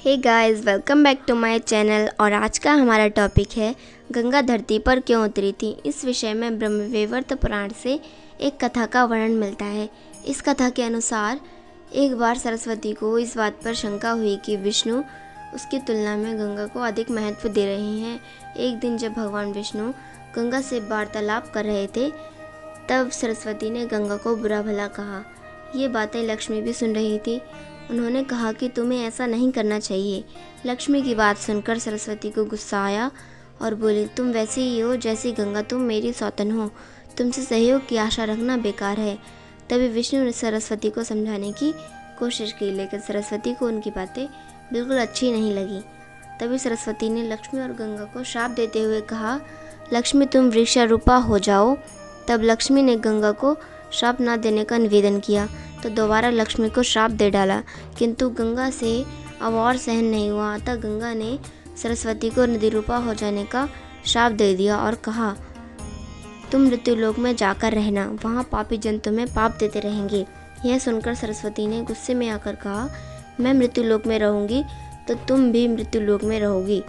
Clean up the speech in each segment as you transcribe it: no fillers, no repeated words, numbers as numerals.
Hey guys, welcome back to my channel. और आज का हमारा टॉपिक है गंगा धरती पर क्यों उतरी थी। इस विषय में ब्रह्मवैवर्त पुराण से एक कथा का वर्णन मिलता है। इस कथा के अनुसार एक बार सरस्वती को इस बात पर शंका हुई कि विष्णु उसकी तुलना में गंगा को अधिक महत्व दे रहे हैं। एक दिन जब भगवान विष्णु गंगा से वार्तालाप कर रहे थे, तब सरस्वती ने गंगा को बुरा भला कहा। ये बातें लक्ष्मी भी सुन रही थी। उन्होंने कहा कि तुम्हें ऐसा नहीं करना चाहिए। लक्ष्मी की बात सुनकर सरस्वती को गुस्सा आया और बोली, तुम वैसे ही हो जैसी गंगा, तुम मेरी सौतन हो, तुमसे सहयोग की आशा रखना बेकार है। तभी विष्णु ने सरस्वती को समझाने की कोशिश की, लेकिन सरस्वती को उनकी बातें बिल्कुल अच्छी नहीं लगी। तभी सरस्वती ने लक्ष्मी और गंगा को श्राप देते हुए कहा, लक्ष्मी तुम वृक्षारूपा हो जाओ। तब लक्ष्मी ने गंगा को श्राप न देने का निवेदन किया तो दोबारा लक्ष्मी को श्राप दे डाला, किंतु गंगा से अब और सहन नहीं हुआ। अतः गंगा ने सरस्वती को नदी रूपा हो जाने का श्राप दे दिया और कहा, तुम मृत्युलोक में जाकर रहना, वहाँ पापी जन तुम्हें पाप देते रहेंगे। यह सुनकर सरस्वती ने गुस्से में आकर कहा, मैं मृत्युलोक में रहूंगी तो तुम भी मृत्युलोक में रहोगी।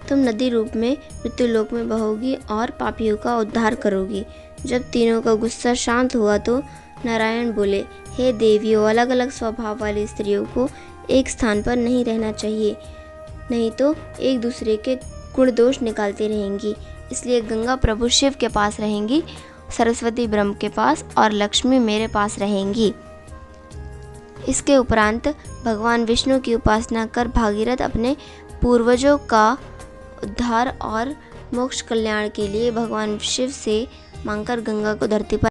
तुम नदी रूप में मृत्युलोक में बहोगी और पापियों का उद्धार करोगी। जब तीनों का गुस्सा शांत हुआ तो नारायण बोले, हे देवियों, अलग अलग स्वभाव वाली स्त्रियों को एक स्थान पर नहीं रहना चाहिए, नहीं तो एक दूसरे के गुण दोष निकालती रहेंगी। इसलिए गंगा प्रभु शिव के पास रहेंगी, सरस्वती ब्रह्म के पास और लक्ष्मी मेरे पास रहेंगी। इसके उपरांत भगवान विष्णु की उपासना कर भागीरथ अपने पूर्वजों का उद्धार और मोक्ष कल्याण के लिए भगवान शिव से मांगकर गंगा को धरती पर